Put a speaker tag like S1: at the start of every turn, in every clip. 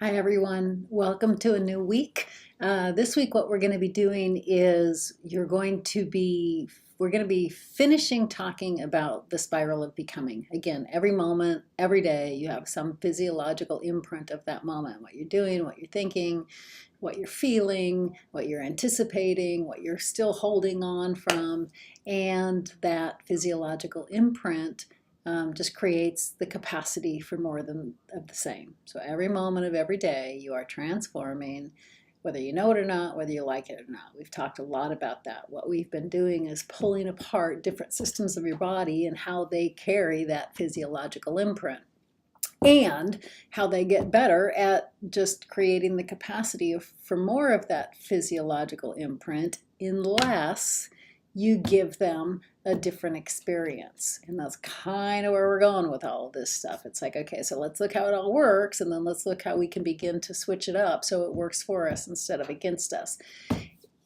S1: Hi everyone, welcome to a new week. This week what we're going to be doing is we're going to be finishing talking about the spiral of becoming. Again, every moment, every day, you have some physiological imprint of that moment, what you're doing, what you're thinking, what you're feeling, what you're anticipating, what you're still holding on from, and that physiological imprint just creates the capacity for more than of the same. So every moment of every day, you are transforming, whether you know it or not, whether you like it or not. We've talked a lot about that. What we've been doing is pulling apart different systems of your body and how they carry that physiological imprint, and how they get better at just creating the capacity for more of that physiological imprint unless you give them a different experience. And that's kind of where we're going with all of this stuff. It's like, okay, so let's look how it all works, and then let's look how we can begin to switch it up so it works for us instead of against us.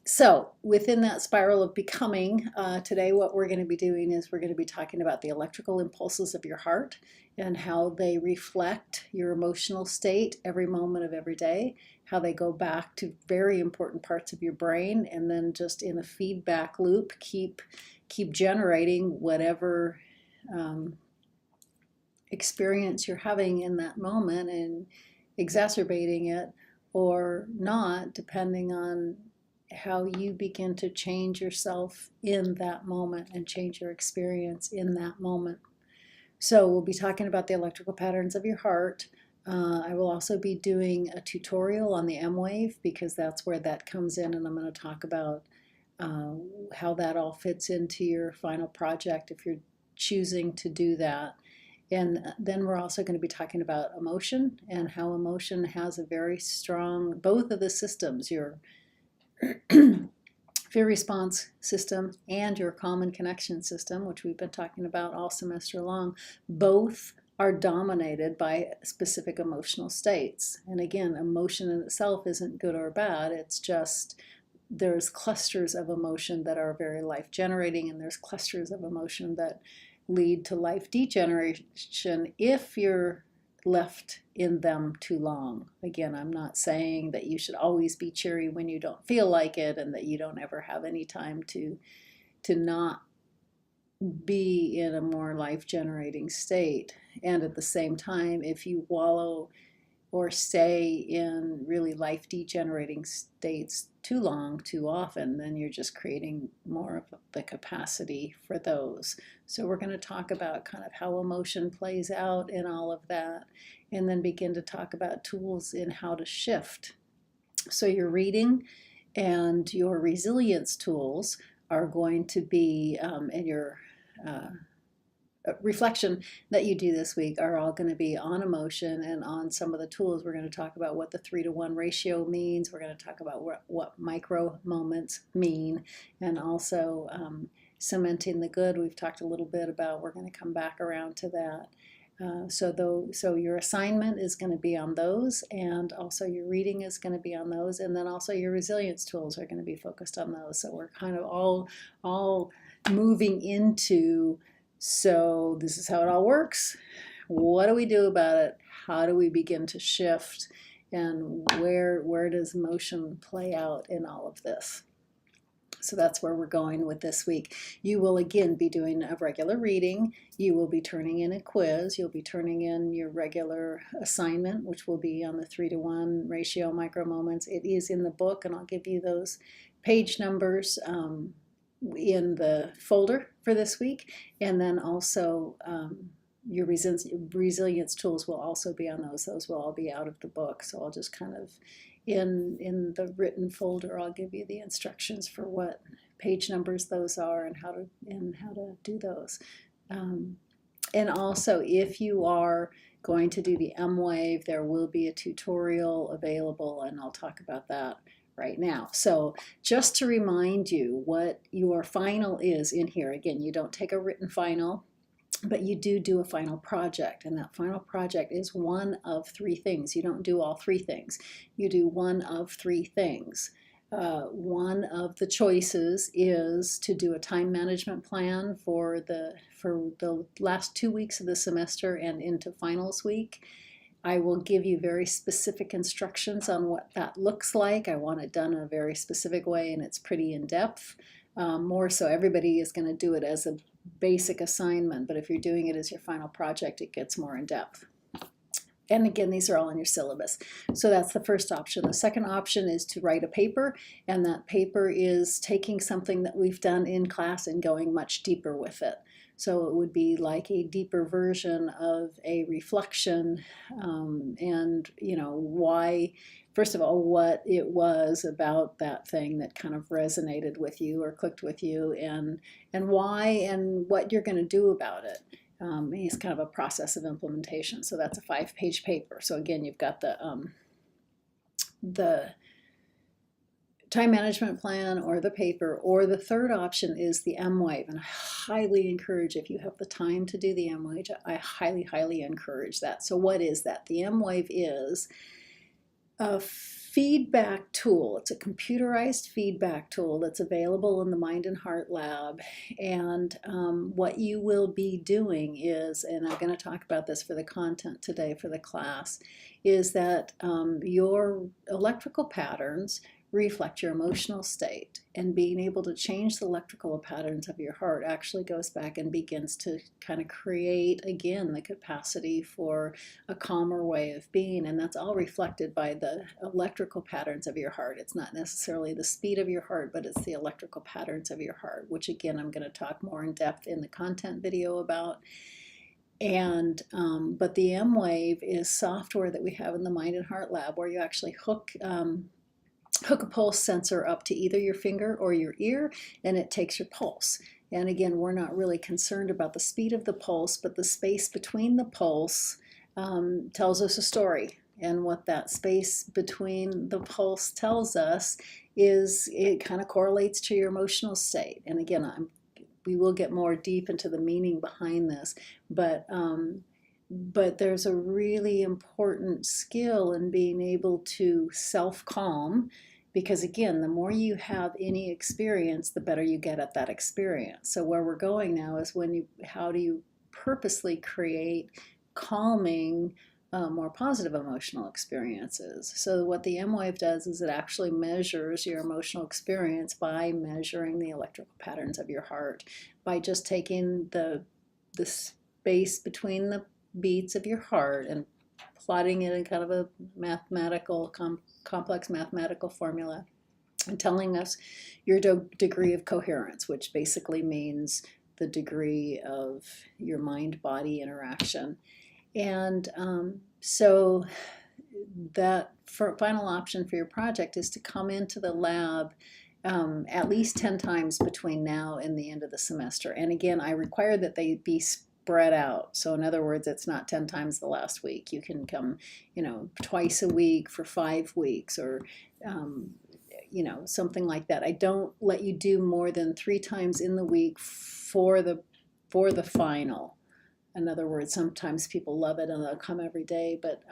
S1: So within that spiral of becoming, today what we're going to be doing is we're going to be talking about the electrical impulses of your heart and how they reflect your emotional state every moment of every day, how they go back to very important parts of your brain, and then just in a feedback loop keep generating whatever experience you're having in that moment and exacerbating it or not, depending on how you begin to change yourself in that moment and change your experience in that moment. So we'll be talking about the electrical patterns of your heart. I will also be doing a tutorial on the M-Wave because that's where that comes in, and I'm going to talk about how that all fits into your final project if you're choosing to do that. And then we're also going to be talking about emotion and how emotion has a very strong, both of the systems, your fear response system and your common connection system, which we've been talking about all semester long, both are dominated by specific emotional states. And again, emotion in itself isn't good or bad. It's just there's clusters of emotion that are very life generating, and there's clusters of emotion that lead to life degeneration if you're left in them too long. Again, I'm not saying that you should always be cheery when you don't feel like it and that you don't ever have any time to not be in a more life generating state. And at the same time, if you wallow or stay in really life degenerating states too long, too often, then you're just creating more of the capacity for those. So we're going to talk about kind of how emotion plays out in all of that, and then begin to talk about tools in how to shift. So your reading and your resilience tools are going to be, and your reflection that you do this week are all going to be on emotion and on some of the tools. We're going to talk about what the 3-to-1 ratio means. We're going to talk about what micro moments mean, and also cementing the good. We've talked a little bit about, we're going to come back around to that. So your assignment is going to be on those, and also your reading is going to be on those, and then also your resilience tools are going to be focused on those. So we're kind of all moving into, so this is how it all works. What do we do about it? How do we begin to shift? And where does emotion play out in all of this? So that's where we're going with this week. You will again be doing a regular reading. You will be turning in a quiz. You'll be turning in your regular assignment, which will be on the 3-to-1 ratio micro moments. It is in the book, and I'll give you those page numbers in the folder for this week. And then also your resilience tools will also be on those. Those will all be out of the book. So I'll just kind of, in the written folder, I'll give you the instructions for what page numbers those are and how to do those. And also, if you are going to do the M-Wave, there will be a tutorial available, and I'll talk about that right now. So just to remind you what your final is in here, again, you don't take a written final, but you do a final project, and that final project is one of 3 things. You don't do all 3 things. You do one of 3 things. One of the choices is to do a time management plan for the last 2 weeks of the semester and into finals week. I will give you very specific instructions on what that looks like. I want it done in a very specific way, and it's pretty in-depth. More so, everybody is going to do it as a basic assignment, but if you're doing it as your final project, it gets more in-depth. And again, these are all in your syllabus. So that's the first option. The second option is to write a paper, and that paper is taking something that we've done in class and going much deeper with it. So it would be like a deeper version of a reflection, and why, first of all, what it was about that thing that kind of resonated with you or clicked with you, and why and what you're going to do about it. It's kind of a process of implementation. So that's a 5-page paper. So again, you've got the time management plan or the paper, or the third option is the M-Wave. And I highly encourage, if you have the time to do the M-Wave, I highly, highly encourage that. So what is that? The M-Wave is a feedback tool. It's a computerized feedback tool that's available in the Mind and Heart Lab. And what you will be doing is, and I'm going to talk about this for the content today for the class, is that your electrical patterns reflect your emotional state, and being able to change the electrical patterns of your heart actually goes back and begins to kind of create again the capacity for a calmer way of being, and that's all reflected by the electrical patterns of your heart. It's not necessarily the speed of your heart, but it's the electrical patterns of your heart, which again I'm going to talk more in depth in the content video about. And but the M-Wave is software that we have in the Mind and Heart Lab, where you actually hook a pulse sensor up to either your finger or your ear, and it takes your pulse. And again, we're not really concerned about the speed of the pulse, but the space between the pulse tells us a story. And what that space between the pulse tells us is it kind of correlates to your emotional state. And again, we will get more deep into the meaning behind this, but there's a really important skill in being able to self-calm, because again, the more you have any experience, the better you get at that experience. So where we're going now is how do you purposely create calming, more positive emotional experiences. So what the M-Wave does is it actually measures your emotional experience by measuring the electrical patterns of your heart, by just taking the space between the beats of your heart and plotting it in kind of a mathematical, complex mathematical formula, and telling us your degree of coherence, which basically means the degree of your mind-body interaction. And so that final option for your project is to come into the lab at least 10 times between now and the end of the semester. And again, I require that they be spread out. So in other words, it's not 10 times the last week. You can come, twice a week for 5 weeks, or something like that. I don't let you do more than 3 times in the week for the final. In other words, sometimes people love it and they'll come every day, but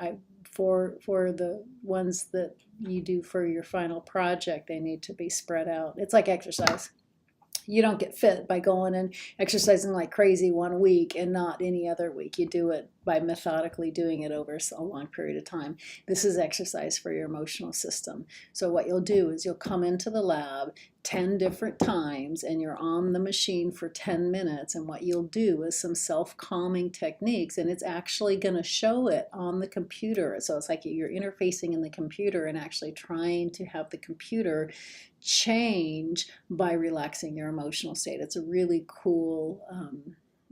S1: for the ones that you do for your final project, they need to be spread out. It's like exercise. You don't get fit by going and exercising like crazy one week and not any other week. You do it by methodically doing it over a long period of time. This is exercise for your emotional system. So what you'll do is you'll come into the lab 10 different times, and you're on the machine for 10 minutes. And what you'll do is some self-calming techniques, and it's actually going to show it on the computer. So it's like you're interfacing in the computer and actually trying to have the computer change by relaxing your emotional state. It's a really cool,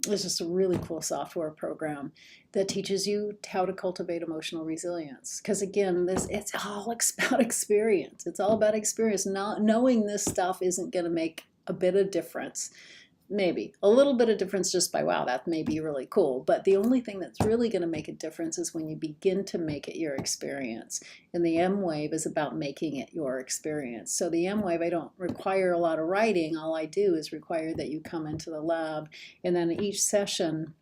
S1: it's just a really cool software program that teaches you how to cultivate emotional resilience. Because again, it's all about experience. It's all about experience. Not knowing this stuff isn't going to make a bit of difference. Maybe a little bit of difference just by, wow, that may be really cool. But the only thing that's really going to make a difference is when you begin to make it your experience. And the M-Wave is about making it your experience. So the M-Wave, I don't require a lot of writing. All I do is require that you come into the lab, and then each session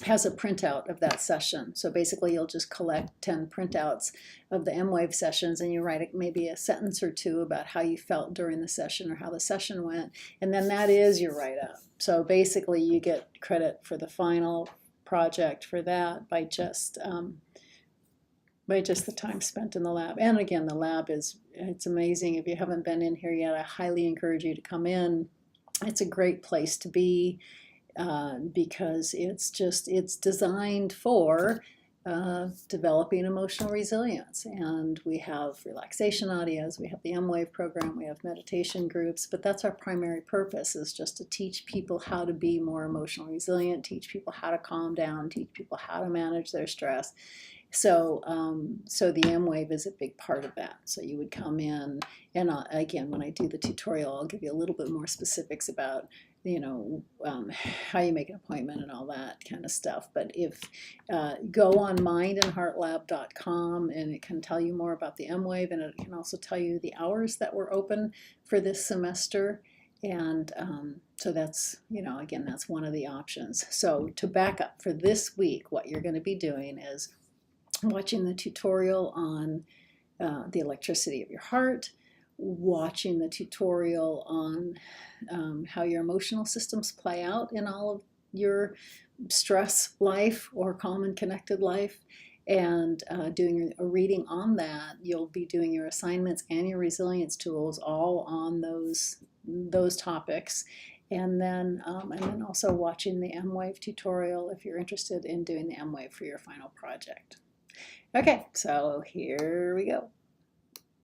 S1: has a printout of that session. So basically you'll just collect 10 printouts of the M-Wave sessions, and you write maybe a sentence or two about how you felt during the session or how the session went, and then that is your write-up. So basically you get credit for the final project for that by just by just the time spent in the lab. And again, the lab it's amazing. If you haven't been in here yet, I highly encourage you to come in. It's a great place to be because it's designed for developing emotional resilience. And we have relaxation audios, we have the M-Wave program, we have meditation groups, but that's our primary purpose, is just to teach people how to be more emotionally resilient, teach people how to calm down, teach people how to manage their stress. So, so the M-Wave is a big part of that. So you would come in, and again, when I do the tutorial, I'll give you a little bit more specifics about, how you make an appointment and all that kind of stuff. But if go on mindandheartlab.com, and it can tell you more about the M-Wave, and it can also tell you the hours that were open for this semester. And so that's, again, that's one of the options. So to back up, for this week, what you're going to be doing is watching the tutorial on the electricity of your heart, watching the tutorial on how your emotional systems play out in all of your stress life or calm and connected life, and doing a reading on that. You'll be doing your assignments and your resilience tools all on those topics. And then also watching the M-Wave tutorial if you're interested in doing the M-Wave for your final project. Okay, so here we go.